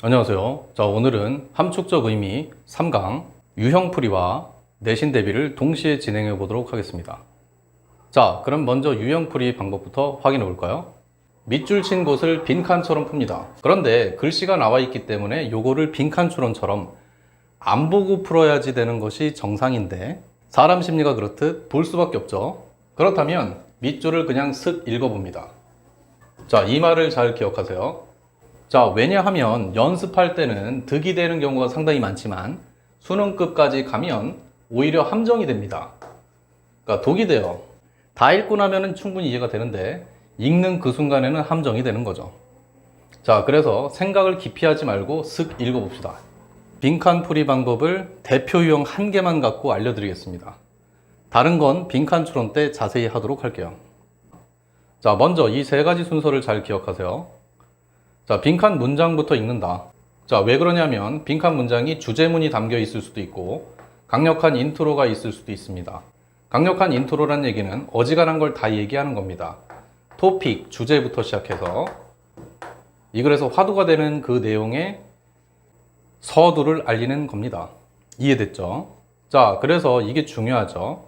안녕하세요. 자, 오늘은 함축적 의미 3강 유형풀이와 내신 대비를 동시에 진행해 보도록 하겠습니다. 자, 그럼 먼저 유형풀이 방법부터 확인해 볼까요? 밑줄 친 곳을 빈칸처럼 풉니다. 그런데 글씨가 나와 있기 때문에 요거를 빈칸추론처럼 안 보고 풀어야지 되는 것이 정상인데 사람 심리가 그렇듯 볼 수밖에 없죠. 그렇다면 밑줄을 그냥 쓱 읽어봅니다. 자, 이 말을 잘 기억하세요. 자, 왜냐하면 연습할 때는 득이 되는 경우가 상당히 많지만 수능급까지 가면 오히려 함정이 됩니다. 그러니까 독이 돼요. 다 읽고 나면 충분히 이해가 되는데 읽는 그 순간에는 함정이 되는 거죠. 자, 그래서 생각을 깊이 하지 말고 쓱 읽어봅시다. 빈칸 풀이 방법을 대표 유형 한 개만 갖고 알려드리겠습니다. 다른 건 빈칸 추론 때 자세히 하도록 할게요. 자, 먼저 이 세 가지 순서를 잘 기억하세요. 자, 빈칸 문장부터 읽는다. 자, 왜 그러냐면 빈칸 문장이 주제문이 담겨 있을 수도 있고 강력한 인트로가 있을 수도 있습니다. 강력한 인트로란 얘기는 어지간한 걸 다 얘기하는 겁니다. 토픽, 주제부터 시작해서 이 글에서 화두가 되는 그 내용의 서두를 알리는 겁니다. 이해됐죠? 자, 그래서 이게 중요하죠.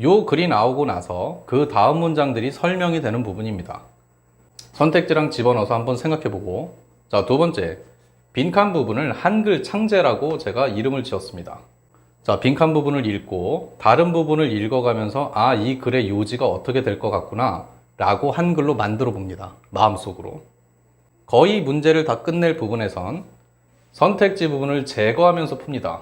요 글이 나오고 나서 그 다음 문장들이 설명이 되는 부분입니다. 선택지랑 집어넣어서 한번 생각해보고, 자, 두 번째, 빈칸 부분을 한글 창제라고 제가 이름을 지었습니다. 자, 빈칸 부분을 읽고 다른 부분을 읽어가면서 아, 이 글의 요지가 어떻게 될 것 같구나 라고 한글로 만들어 봅니다. 마음속으로. 거의 문제를 다 끝낼 부분에선 선택지 부분을 제거하면서 풉니다.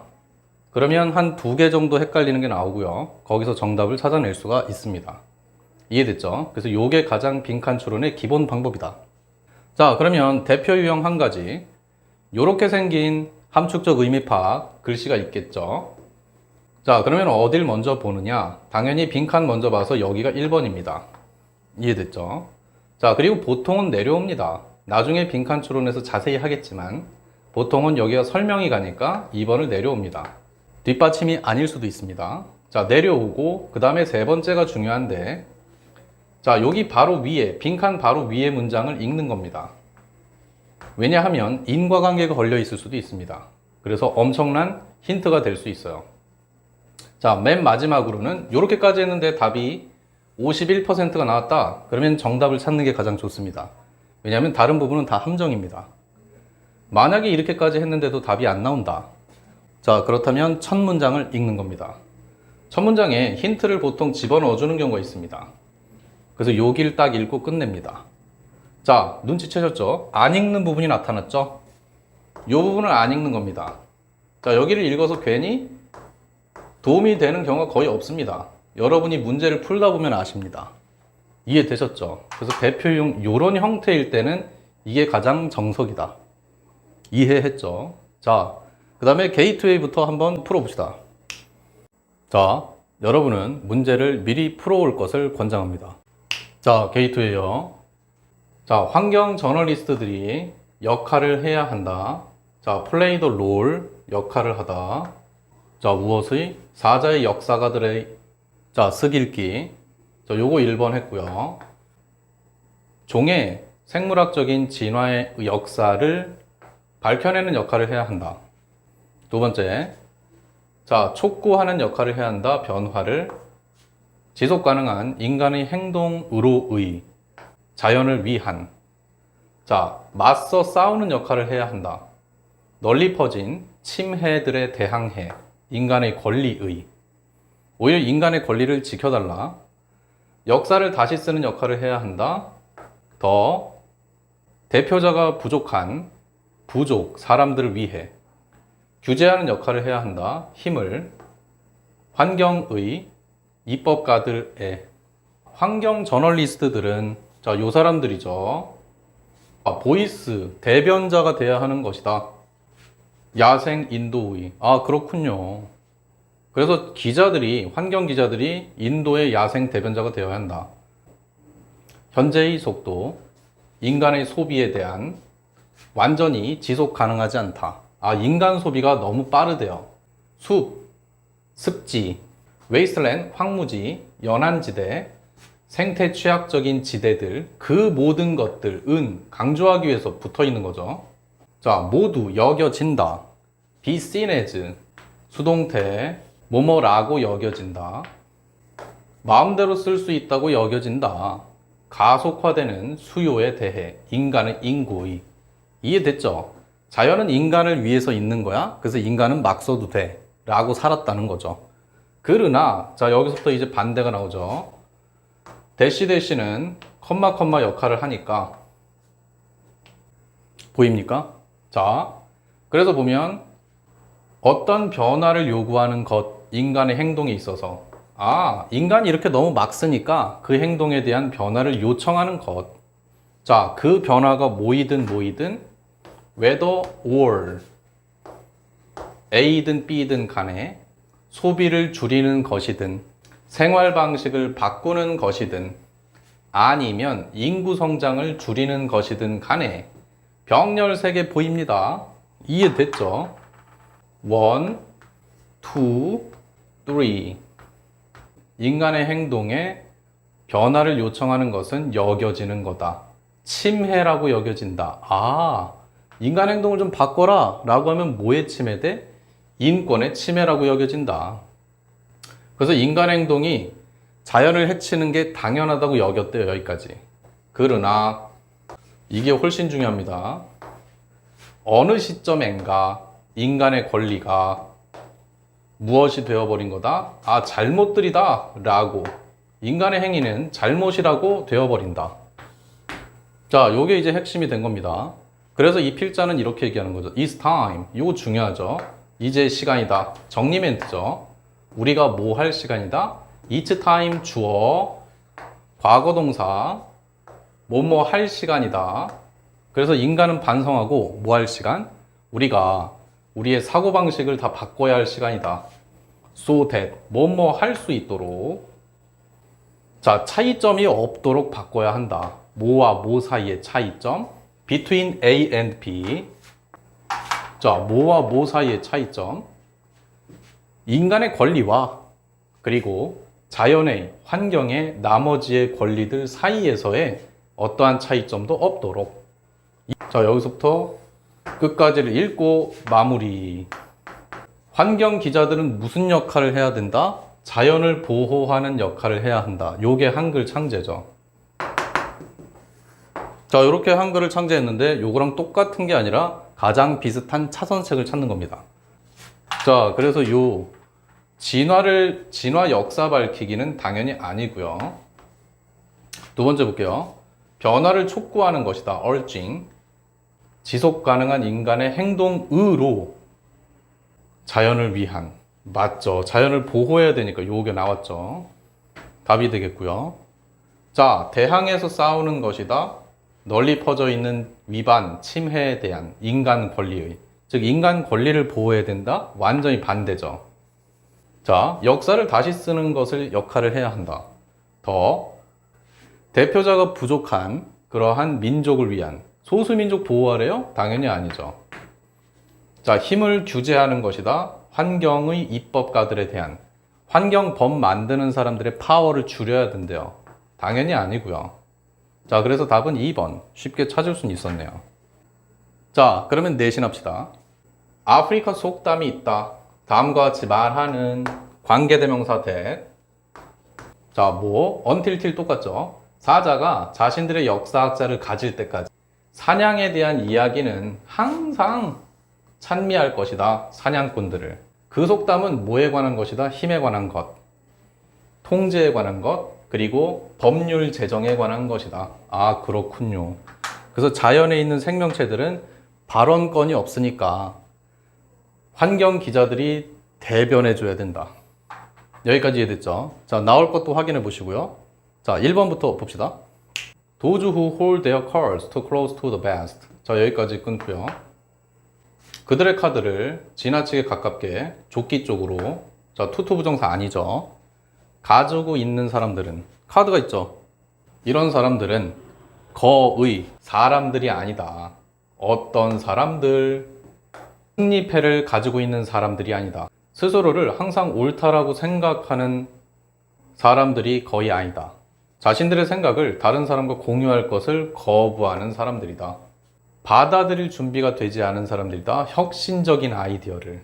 그러면 한 2개 정도 헷갈리는 게 나오고요. 거기서 정답을 찾아낼 수가 있습니다. 이해됐죠? 그래서 요게 가장 빈칸 추론의 기본 방법이다. 자, 그러면 대표 유형 한 가지. 요렇게 생긴 함축적 의미 파악 글씨가 있겠죠? 자, 그러면 어딜 먼저 보느냐? 당연히 빈칸 먼저 봐서 여기가 1번입니다. 이해됐죠? 자, 그리고 보통은 내려옵니다. 나중에 빈칸 추론에서 자세히 하겠지만 보통은 여기가 설명이 가니까 2번을 내려옵니다. 뒷받침이 아닐 수도 있습니다. 자, 내려오고 그 다음에 세 번째가 중요한데, 자, 여기 바로 위에, 빈칸 바로 위에 문장을 읽는 겁니다. 왜냐하면 인과관계가 걸려 있을 수도 있습니다. 그래서 엄청난 힌트가 될 수 있어요. 자, 맨 마지막으로는 이렇게까지 했는데 답이 51%가 나왔다. 그러면 정답을 찾는 게 가장 좋습니다. 왜냐하면 다른 부분은 다 함정입니다. 만약에 이렇게까지 했는데도 답이 안 나온다. 자, 그렇다면 첫 문장을 읽는 겁니다. 첫 문장에 힌트를 보통 집어넣어 주는 경우가 있습니다. 그래서 여기를 딱 읽고 끝냅니다. 자, 눈치채셨죠? 안 읽는 부분이 나타났죠? 이 부분을 안 읽는 겁니다. 자, 여기를 읽어서 괜히 도움이 되는 경우가 거의 없습니다. 여러분이 문제를 풀다 보면 아십니다. 이해되셨죠? 그래서 대표용 이런 형태일 때는 이게 가장 정석이다. 이해했죠? 자, 그 다음에 게이트웨이부터 한번 풀어봅시다. 자, 여러분은 문제를 미리 풀어올 것을 권장합니다. 자, 게이트웨이요. 자, 환경 저널리스트들이 역할을 해야 한다. 자, 플레이 더 롤 역할을 하다. 자, 무엇의? 사자의 역사가들의 자, 쓰길기. 자, 요거 1번 했고요. 종의 생물학적인 진화의 역사를 밝혀내는 역할을 해야 한다. 두 번째. 자, 촉구하는 역할을 해야 한다. 변화를. 지속 가능한 인간의 행동으로의 자연을 위한. 자, 맞서 싸우는 역할을 해야 한다. 널리 퍼진 침해들에 대항해. 인간의 권리의. 오히려 인간의 권리를 지켜달라. 역사를 다시 쓰는 역할을 해야 한다. 더 대표자가 부족한 부족, 사람들을 위해 규제하는 역할을 해야 한다. 힘을. 환경의 입법가들의. 환경 저널리스트들은 자, 요 사람들이죠. 아, 보이스, 대변자가 돼야 하는 것이다. 야생 인도의. 아, 그렇군요. 그래서 기자들이, 환경 기자들이 인도의 야생 대변자가 되어야 한다. 현재의 속도, 인간의 소비에 대한 완전히 지속 가능하지 않다. 아, 인간 소비가 너무 빠르대요. 숲, 습지, 웨이스트랜드, 황무지, 연안지대, 생태 취약적인 지대들, 그 모든 것들은 강조하기 위해서 붙어 있는 거죠. 자, 모두 여겨진다. be seen as 수동태 뭐뭐라고 여겨진다. 마음대로 쓸 수 있다고 여겨진다. 가속화되는 수요에 대해 인간은 인고의. 이해됐죠? 자연은 인간을 위해서 있는 거야. 그래서 인간은 막 써도 돼 라고 살았다는 거죠. 그러나 자, 여기서부터 이제 반대가 나오죠. 대시는 컴마 역할을 하니까 보입니까? 자, 그래서 보면 어떤 변화를 요구하는 것, 인간의 행동에 있어서 인간이 이렇게 너무 막 쓰니까 그 행동에 대한 변화를 요청하는 것. 자, 그 변화가 뭐이든 whether or A든 B든 간에 소비를 줄이는 것이든 생활 방식을 바꾸는 것이든 아니면 인구 성장을 줄이는 것이든 간에 병렬 3개 보입니다. 이해됐죠? 1, 2, 3. 인간의 행동에 변화를 요청하는 것은 여겨지는 거다. 침해라고 여겨진다. 인간 행동을 좀 바꿔라 라고 하면 뭐에 침해돼? 인권의 침해라고 여겨진다. 그래서 인간 행동이 자연을 해치는 게 당연하다고 여겼대요. 여기까지. 그러나 이게 훨씬 중요합니다. 어느 시점엔가 인간의 권리가 무엇이 되어버린 거다? 잘못들이다 라고, 인간의 행위는 잘못이라고 되어버린다. 자, 요게 이제 핵심이 된 겁니다. 그래서 이 필자는 이렇게 얘기하는 거죠. It's time. 이거 중요하죠. 이제 시간이다. 정리 멘트죠. 우리가 뭐 할 시간이다? It's time 주어, 과거 동사, 뭐뭐 할 시간이다. 그래서 인간은 반성하고 뭐 할 시간? 우리가 우리의 사고방식을 다 바꿔야 할 시간이다. So that 뭐뭐 할 수 있도록. 자, 차이점이 없도록 바꿔야 한다. 뭐와 뭐 사이의 차이점? Between A and B. 자, 뭐와 뭐 사이의 차이점? 인간의 권리와 그리고 자연의, 환경의 나머지의 권리들 사이에서의 어떠한 차이점도 없도록. 자, 여기서부터 끝까지를 읽고 마무리. 환경 기자들은 무슨 역할을 해야 된다? 자연을 보호하는 역할을 해야 한다. 요게 한글 창제죠. 자, 이렇게 한글을 창제했는데 요거랑 똑같은 게 아니라 가장 비슷한 차선책을 찾는 겁니다. 자, 그래서 요 진화 역사 밝히기는 당연히 아니고요. 두 번째 볼게요. 변화를 촉구하는 것이다. urging. 지속 가능한 인간의 행동으로 자연을 위한. 맞죠. 자연을 보호해야 되니까 요게 나왔죠. 답이 되겠고요. 자, 대항해서 싸우는 것이다. 널리 퍼져 있는 위반, 침해에 대한 인간 권리의. 즉, 인간 권리를 보호해야 된다. 완전히 반대죠. 자, 역사를 다시 쓰는 것을 역할을 해야 한다. 더 대표자가 부족한 그러한 민족을 위한. 소수민족 보호하래요? 당연히 아니죠. 자, 힘을 규제하는 것이다. 환경의 입법가들에 대한. 환경법 만드는 사람들의 파워를 줄여야 된대요. 당연히 아니고요. 자, 그래서 답은 2번. 쉽게 찾을 수는 있었네요. 자, 그러면 내신합시다. 아프리카 속담이 있다. 다음과 같이 말하는 관계대명사 that. 자, 뭐 until till 똑같죠. 사자가 자신들의 역사학자를 가질 때까지 사냥에 대한 이야기는 항상 찬미할 것이다. 사냥꾼들을. 그 속담은 뭐에 관한 것이다? 힘에 관한 것, 통제에 관한 것, 그리고 법률 제정에 관한 것이다. 그렇군요. 그래서 자연에 있는 생명체들은 발언권이 없으니까 환경 기자들이 대변해 줘야 된다. 여기까지 이해됐죠? 자, 나올 것도 확인해 보시고요. 자, 1번부터 봅시다. Those who hold their cards too close to the vest. 자, 여기까지 끊고요. 그들의 카드를 지나치게 가깝게 조끼 쪽으로. 자, 투투 부정사 아니죠. 가지고 있는 사람들은, 카드가 있죠. 이런 사람들은 거의 사람들이 아니다. 어떤 사람들, 승리패를 가지고 있는 사람들이 아니다. 스스로를 항상 옳다라고 생각하는 사람들이 거의 아니다. 자신들의 생각을 다른 사람과 공유할 것을 거부하는 사람들이다. 받아들일 준비가 되지 않은 사람들이다. 혁신적인 아이디어를.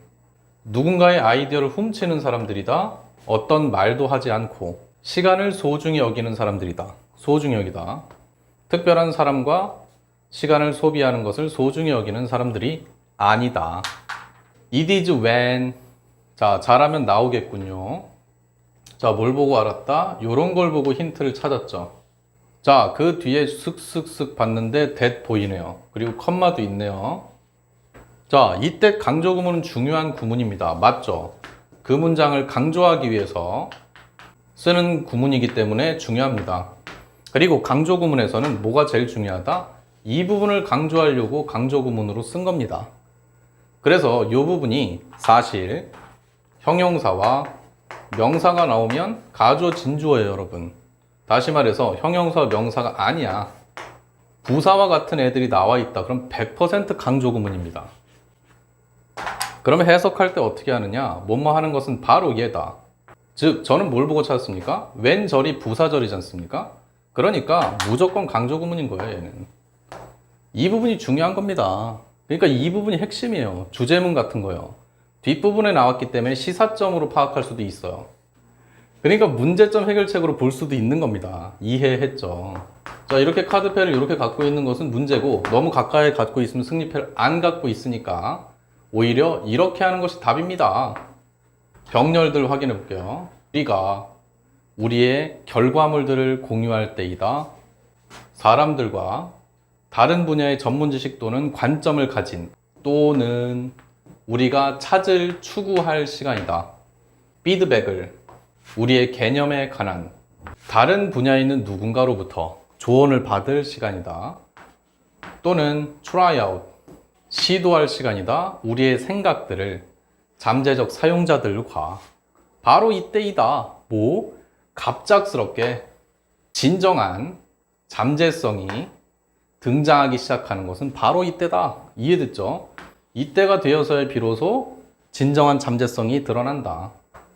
누군가의 아이디어를 훔치는 사람들이다. 어떤 말도 하지 않고 시간을 소중히 여기는 사람들이다. 소중히 여기다. 특별한 사람과 시간을 소비하는 것을 소중히 여기는 사람들이 아니다. It is when. 자, 잘하면 나오겠군요. 자, 뭘 보고 알았다? 요런 걸 보고 힌트를 찾았죠. 자, 그 뒤에 슥슥슥 봤는데 that 보이네요. 그리고 컴마도 있네요. 자, 이때 강조 구문은 중요한 구문입니다. 맞죠? 그 문장을 강조하기 위해서 쓰는 구문이기 때문에 중요합니다. 그리고 강조 구문에서는 뭐가 제일 중요하다? 이 부분을 강조하려고 강조 구문으로 쓴 겁니다. 그래서 이 부분이 사실 형용사와 명사가 나오면 가주어 진주어예요, 여러분. 다시 말해서 형용사 명사가 아니야. 부사와 같은 애들이 나와 있다. 그럼 100% 강조 구문입니다. 그러면 해석할 때 어떻게 하느냐? 뭐뭐 하는 것은 바로 얘다. 즉, 저는 뭘 보고 찾았습니까? 웬절이 부사절이지 않습니까? 그러니까 무조건 강조 구문인 거예요, 얘는. 이 부분이 중요한 겁니다. 그러니까 이 부분이 핵심이에요. 주제문 같은 거요. 뒷부분에 나왔기 때문에 시사점으로 파악할 수도 있어요. 그러니까 문제점 해결책으로 볼 수도 있는 겁니다. 이해했죠? 자, 이렇게 카드패를 이렇게 갖고 있는 것은 문제고, 너무 가까이 갖고 있으면 승리패를 안 갖고 있으니까 오히려 이렇게 하는 것이 답입니다. 병렬들 확인해 볼게요. 우리가 우리의 결과물들을 공유할 때이다. 사람들과 다른 분야의 전문 지식 또는 관점을 가진 또는 우리가 찾을 추구할 시간이다. 피드백을 우리의 개념에 관한 다른 분야에 있는 누군가로부터 조언을 받을 시간이다. 또는 try out, 시도할 시간이다. 우리의 생각들을 잠재적 사용자들과 바로 이때이다. 뭐? 갑작스럽게 진정한 잠재성이 등장하기 시작하는 것은 바로 이때다. 이해됐죠? 이때가 되어서야 비로소 진정한 잠재성이 드러난다.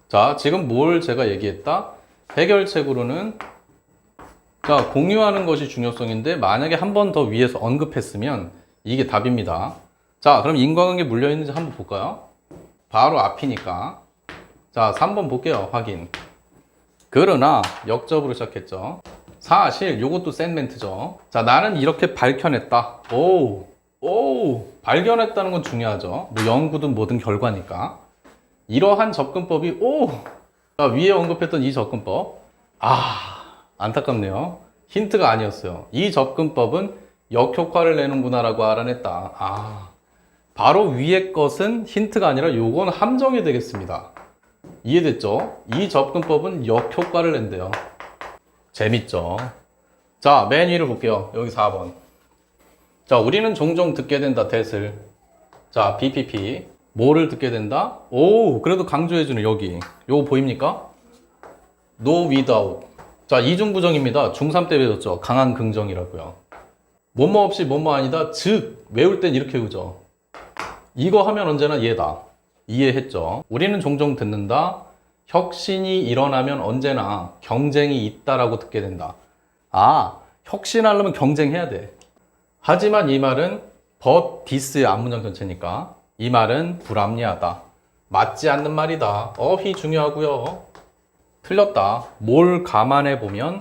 자, 지금 뭘 제가 얘기했다? 해결책으로는 자, 공유하는 것이 중요성인데 만약에 한 번 더 위에서 언급했으면 이게 답입니다. 자, 그럼 인과관계 물려있는지 한번 볼까요? 바로 앞이니까. 자, 3번 볼게요. 확인. 그러나 역접으로 시작했죠. 사실 요것도 센 멘트죠. 자, 나는 이렇게 밝혀냈다. 발견했다는 건 중요하죠. 뭐 연구든 뭐든 결과니까. 이러한 접근법이 자, 위에 언급했던 이 접근법. 안타깝네요. 힌트가 아니었어요. 이 접근법은 역효과를 내는구나 라고 알아냈다. 바로 위에 것은 힌트가 아니라 요건 함정이 되겠습니다. 이해됐죠? 이 접근법은 역효과를 낸대요. 재밌죠? 자, 맨 위를 볼게요. 여기 4번. 자, 우리는 종종 듣게 된다, that을. 자, BPP. 뭐를 듣게 된다? 그래도 강조해주는 여기. 요거 보입니까? No without. 자, 이중부정입니다. 중3 때 배웠죠? 강한 긍정이라고요. 뭐뭐 없이 뭐뭐 아니다. 즉, 외울 땐 이렇게 외우죠. 이거 하면 언제나 얘다. 이해했죠? 우리는 종종 듣는다. 혁신이 일어나면 언제나 경쟁이 있다라고 듣게 된다. 혁신하려면 경쟁해야 돼. 하지만 이 말은 but this의 앞문장 전체니까 이 말은 불합리하다. 맞지 않는 말이다. 어휘 중요하고요. 틀렸다. 뭘 감안해 보면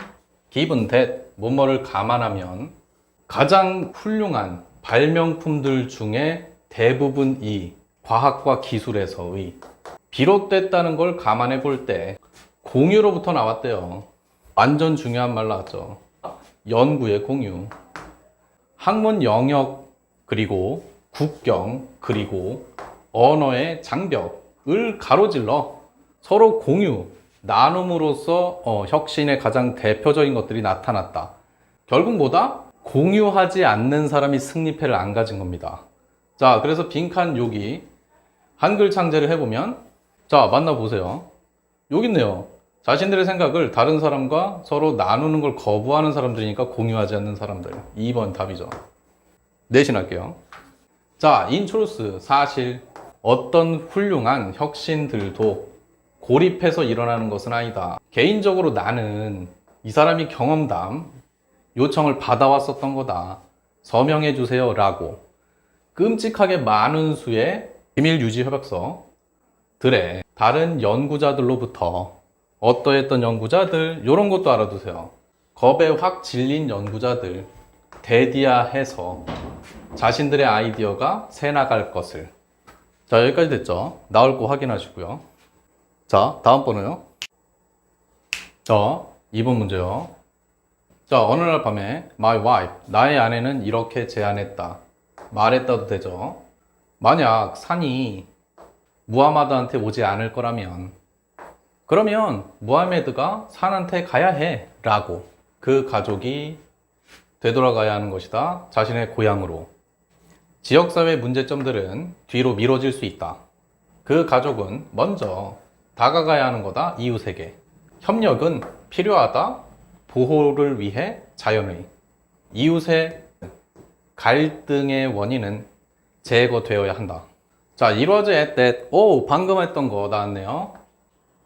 given that 뭐뭐를 감안하면 가장 훌륭한 발명품들 중에 대부분이 과학과 기술에서의 비롯됐다는 걸 감안해 볼 때 공유로부터 나왔대요. 완전 중요한 말 나왔죠. 연구의 공유. 학문 영역 그리고 국경 그리고 언어의 장벽을 가로질러 서로 공유, 나눔으로써 혁신의 가장 대표적인 것들이 나타났다. 결국 뭐다? 공유하지 않는 사람이 승리패를 안 가진 겁니다. 자, 그래서 빈칸 여기 한글 창제를 해보면 자, 만나보세요. 여기 있네요. 자신들의 생각을 다른 사람과 서로 나누는 걸 거부하는 사람들이니까 공유하지 않는 사람들. 2번 답이죠. 내신할게요. 자, in truth, 사실 어떤 훌륭한 혁신들도 고립해서 일어나는 것은 아니다. 개인적으로 나는 이 사람이 경험담 요청을 받아왔었던 거다. 서명해 주세요 라고 끔찍하게 많은 수의 비밀 유지 협약서들에 다른 연구자들로부터 어떠했던 연구자들 이런 것도 알아두세요. 겁에 확 질린 연구자들 대디아해서 자신들의 아이디어가 새 나갈 것을. 자, 여기까지 됐죠? 나올 거 확인하시고요. 자, 다음 번호요. 자, 2번 문제요. 자, 어느 날 밤에 my wife, 나의 아내는 이렇게 제안했다. 말했다도 되죠. 만약 산이 무하마드한테 오지 않을 거라면 그러면 무하메드가 산한테 가야 해 라고 그 가족이 되돌아가야 하는 것이다. 자신의 고향으로. 지역사회 문제점들은 뒤로 미뤄질 수 있다. 그 가족은 먼저 다가가야 하는 거다. 이웃에게. 협력은 필요하다. 보호를 위해 자연의. 이웃의 갈등의 원인은 제거되어야 한다. 자, it was at that. 오, 방금 했던 거 나왔네요.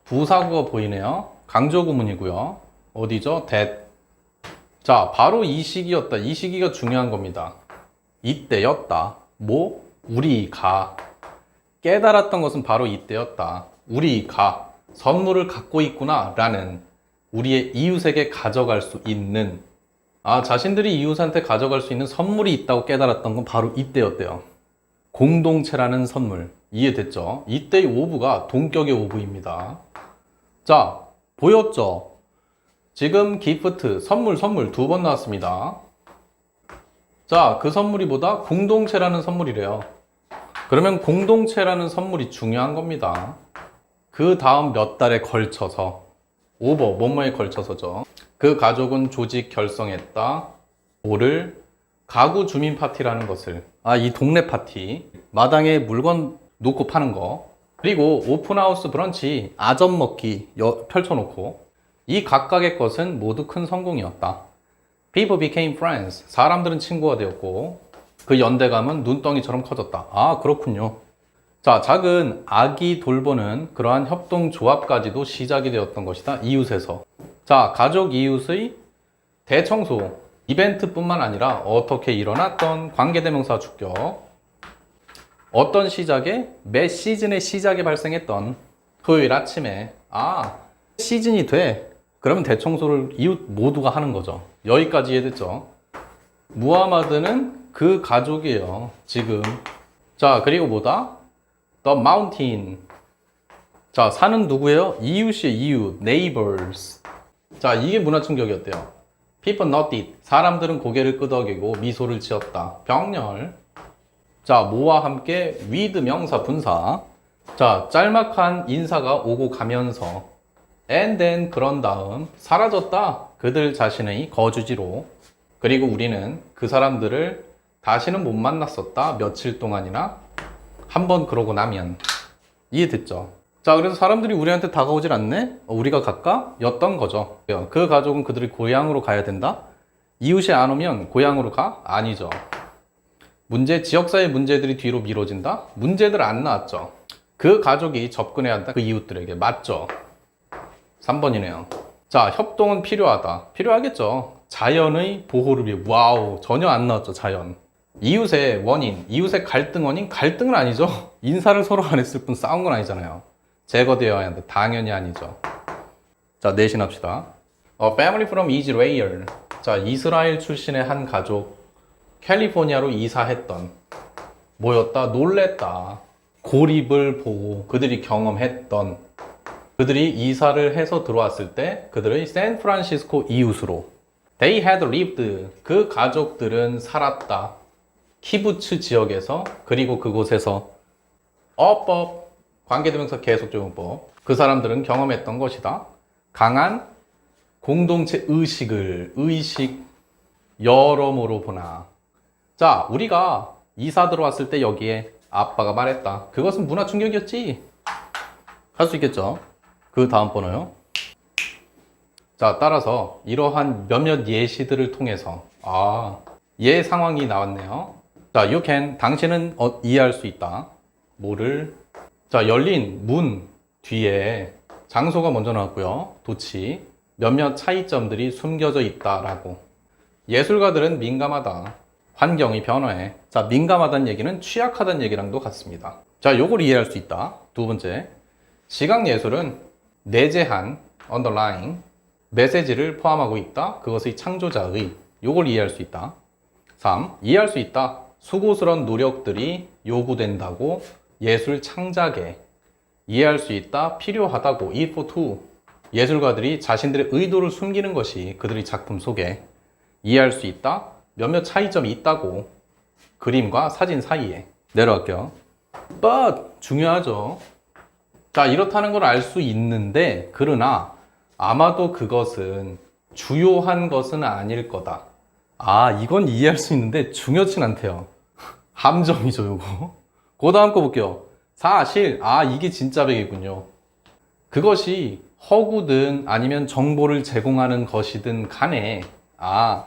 부사구가 보이네요. 강조 구문이고요. 어디죠? that. 자, 바로 이 시기였다. 이 시기가 중요한 겁니다. 이때였다. 뭐? 우리가 깨달았던 것은 바로 이때였다. 우리가 선물을 갖고 있구나 라는 우리의 이웃에게 가져갈 수 있는 자신들이 이웃한테 가져갈 수 있는 선물이 있다고 깨달았던 건 바로 이때였대요. 공동체라는 선물. 이해됐죠? 이때의 오브가 동격의 오브입니다. 자, 보였죠? 지금 기프트, 선물 두 번 나왔습니다. 자, 그 선물이 뭐다? 공동체라는 선물이래요. 그러면 공동체라는 선물이 중요한 겁니다. 그 다음 몇 달에 걸쳐서 오버, 뭐뭐에 걸쳐서죠. 그 가족은 조직 결성했다. 뭐를? 가구 주민 파티라는 것을. 이 동네 파티. 마당에 물건 놓고 파는 거. 그리고 오픈하우스 브런치, 아점 먹기 펼쳐놓고. 이 각각의 것은 모두 큰 성공이었다. People became friends. 사람들은 친구가 되었고 그 연대감은 눈덩이처럼 커졌다. 그렇군요. 자, 작은 아기 돌보는 그러한 협동조합까지도 시작이 되었던 것이다. 이웃에서. 자, 가족 이웃의 대청소 이벤트뿐만 아니라 어떻게 일어났던 관계대명사 주격. 어떤 시작에? 매 시즌의 시작에 발생했던 토요일 아침에 시즌이 돼. 그러면 대청소를 이웃 모두가 하는 거죠. 여기까지 이해됐죠? 무하마드는 그 가족이에요. 지금. 자, 그리고 뭐다? The mountain. 자, 산은 누구예요? 이웃이에요. 이웃. neighbors. 자, 이게 문화 충격이었대요. People nodded. 사람들은 고개를 끄덕이고 미소를 지었다. 병렬. 자, 뭐와 함께 with 명사 분사. 자, 짤막한 인사가 오고 가면서 and then 그런 다음 사라졌다. 그들 자신의 거주지로. 그리고 우리는 그 사람들을 다시는 못 만났었다. 며칠 동안이나. 한번 그러고 나면. 이해됐죠? 자, 그래서 사람들이 우리한테 다가오질 않네? 우리가 갈까? 였던 거죠. 그 가족은 그들이 고향으로 가야 된다? 이웃이 안 오면 고향으로 가? 아니죠. 지역사회 문제들이 뒤로 미뤄진다? 문제들 안 나왔죠. 그 가족이 접근해야 한다. 그 이웃들에게. 맞죠? 3번이네요. 자, 협동은 필요하다. 필요하겠죠. 자연의 보호를 위해. 와우, 전혀 안 나왔죠. 자연. 이웃의 원인, 이웃의 갈등 원인? 갈등은 아니죠. 인사를 서로 안 했을 뿐 싸운 건 아니잖아요. 제거되어야 하는데 당연히 아니죠. 자, 내신합시다. A family from Israel. 자, 이스라엘 출신의 한 가족 캘리포니아로 이사했던. 뭐였다? 놀랬다. 고립을 보고 그들이 경험했던. 그들이 이사를 해서 들어왔을 때 그들의 샌프란시스코 이웃으로. They had lived. 그 가족들은 살았다. 키부츠 지역에서. 그리고 그곳에서 어법, 관계대명사 계속적용법. 그 사람들은 경험했던 것이다. 강한 공동체 의식 여러모로 보나. 자, 우리가 이사 들어왔을 때 여기에 아빠가 말했다. 그것은 문화 충격이었지. 할 수 있겠죠. 그 다음 번호요. 자, 따라서 이러한 몇몇 예시들을 통해서 예 상황이 나왔네요. 자, you can. 당신은 이해할 수 있다. 뭐를? 자, 열린 문 뒤에 장소가 먼저 나왔고요. 도치. 몇몇 차이점들이 숨겨져 있다라고. 예술가들은 민감하다. 환경의 변화에. 자, 민감하다는 얘기는 취약하다는 얘기랑도 같습니다. 자, 요걸 이해할 수 있다. 두 번째, 시각예술은 내재한 underlying 메시지를 포함하고 있다. 그것의 창조자의. 요걸 이해할 수 있다. 3. 이해할 수 있다. 수고스러운 노력들이 요구된다고 예술 창작에. 이해할 수 있다. 필요하다고. E for to. 예술가들이 자신들의 의도를 숨기는 것이 그들의 작품 속에. 이해할 수 있다. 몇몇 차이점이 있다고. 그림과 사진 사이에. 내려갈게요. but 중요하죠. 자, 이렇다는 걸 알 수 있는데, 그러나 아마도 그것은 주요한 것은 아닐 거다. 아, 이건 이해할 수 있는데 중요치 않대요. 함정이죠, 요거. 그 다음 거 볼게요. 사실, 아, 이게 진짜 백이군요. 그것이 허구든 아니면 정보를 제공하는 것이든 간에, 아,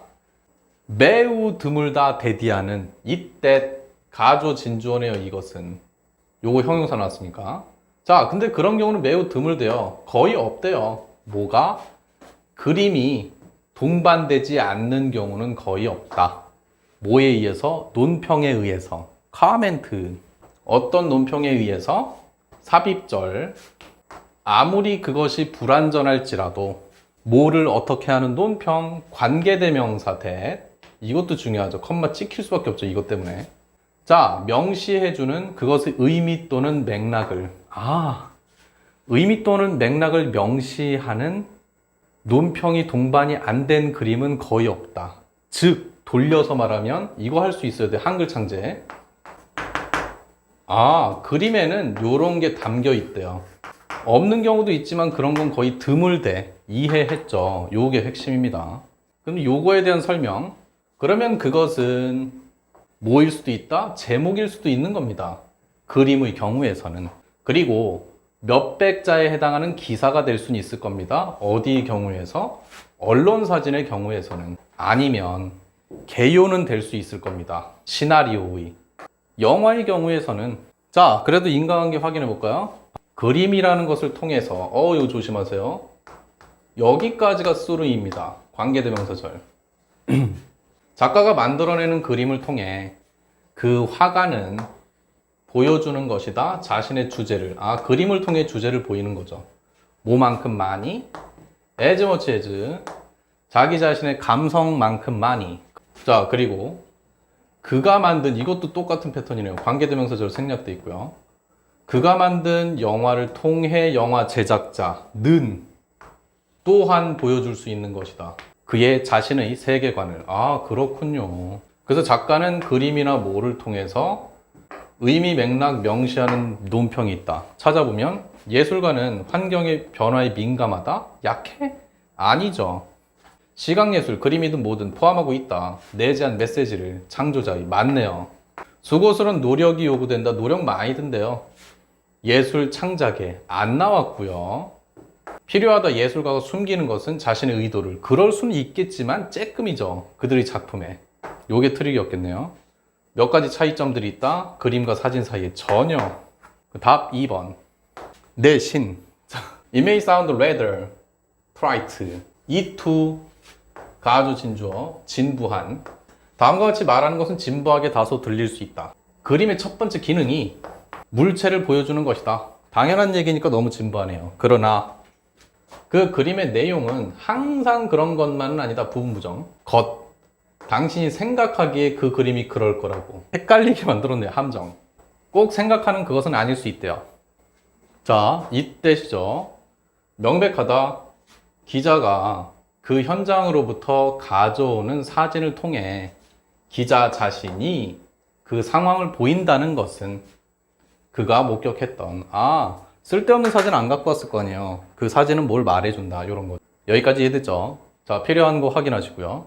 매우 드물다 대디하는 이때 가조 진주어네요. 이것은 요거 형용사 나왔으니까. 자, 근데 그런 경우는 매우 드물대요. 거의 없대요. 뭐가? 그림이 동반되지 않는 경우는 거의 없다. 뭐에 의해서? 논평에 의해서. 카멘트. 어떤 논평에 의해서? 삽입절. 아무리 그것이 불완전할지라도 뭐를 어떻게 하는 논평, 관계대명사 대. 이것도 중요하죠. 컴마 찍힐 수밖에 없죠. 이것 때문에. 자, 명시해주는 그것의 의미 또는 맥락을. 아, 의미 또는 맥락을 명시하는 논평이 동반이 안 된 그림은 거의 없다. 즉, 돌려서 말하면 이거 할 수 있어야 돼. 한글 창제. 아, 그림에는 요런 게 담겨 있대요. 없는 경우도 있지만 그런 건 거의 드물대. 이해했죠. 요게 핵심입니다. 그럼 요거에 대한 설명. 그러면 그것은 뭐일 수도 있다? 제목일 수도 있는 겁니다. 그림의 경우에서는. 그리고 몇백 자에 해당하는 기사가 될 수는 있을 겁니다. 어디의 경우에서? 언론사진의 경우에서는. 아니면 개요는 될 수 있을 겁니다. 시나리오의. 영화의 경우에서는. 자, 그래도 인과관계 확인해 볼까요? 그림이라는 것을 통해서 이거 조심하세요. 여기까지가 수르입니다. 관계대명사절. 작가가 만들어내는 그림을 통해 그 화가는 보여주는 것이다. 자신의 주제를. 아, 그림을 통해 주제를 보이는 거죠. 뭐만큼 많이? as much as. 자기 자신의 감성만큼 많이. 자, 그리고 그가 만든, 이것도 똑같은 패턴이네요. 관계대명사절 생략돼 있고요. 그가 만든 영화를 통해 영화 제작자는 또한 보여줄 수 있는 것이다. 그의 자신의 세계관을. 아, 그렇군요. 그래서 작가는 그림이나 뭐를 통해서 의미 맥락 명시하는 논평이 있다. 찾아보면 예술가는 환경의 변화에 민감하다? 약해? 아니죠. 시각예술, 그림이든 뭐든 포함하고 있다. 내재한 메시지를. 창조자의. 맞네요. 수고스러운 노력이 요구된다. 노력 많이 든대요. 예술 창작에 안 나왔고요. 필요하다. 예술가가 숨기는 것은 자신의 의도를. 그럴 수는 있겠지만 쬐끔이죠. 그들의 작품에. 요게 트릭이었겠네요. 몇 가지 차이점들이 있다. 그림과 사진 사이에. 전혀. 답 2번. 내신. It may sound rather trite. it to 가주 진주어. 진부한. 다음과 같이 말하는 것은 진부하게 다소 들릴 수 있다. 그림의 첫 번째 기능이 물체를 보여주는 것이다. 당연한 얘기니까 너무 진부하네요. 그러나 그 그림의 내용은 항상 그런 것만은 아니다. 부분부정. 것. 당신이 생각하기에 그 그림이 그럴 거라고. 헷갈리게 만들었네요. 함정. 꼭 생각하는 그것은 아닐 수 있대요. 자, 이때시죠. 명백하다. 기자가 그 현장으로부터 가져오는 사진을 통해 기자 자신이 그 상황을 보인다는 것은 그가 목격했던, 쓸데없는 사진 안 갖고 왔을 거 아니에요. 그 사진은 뭘 말해준다. 이런 거. 여기까지 이해됐죠? 자, 필요한 거 확인하시고요.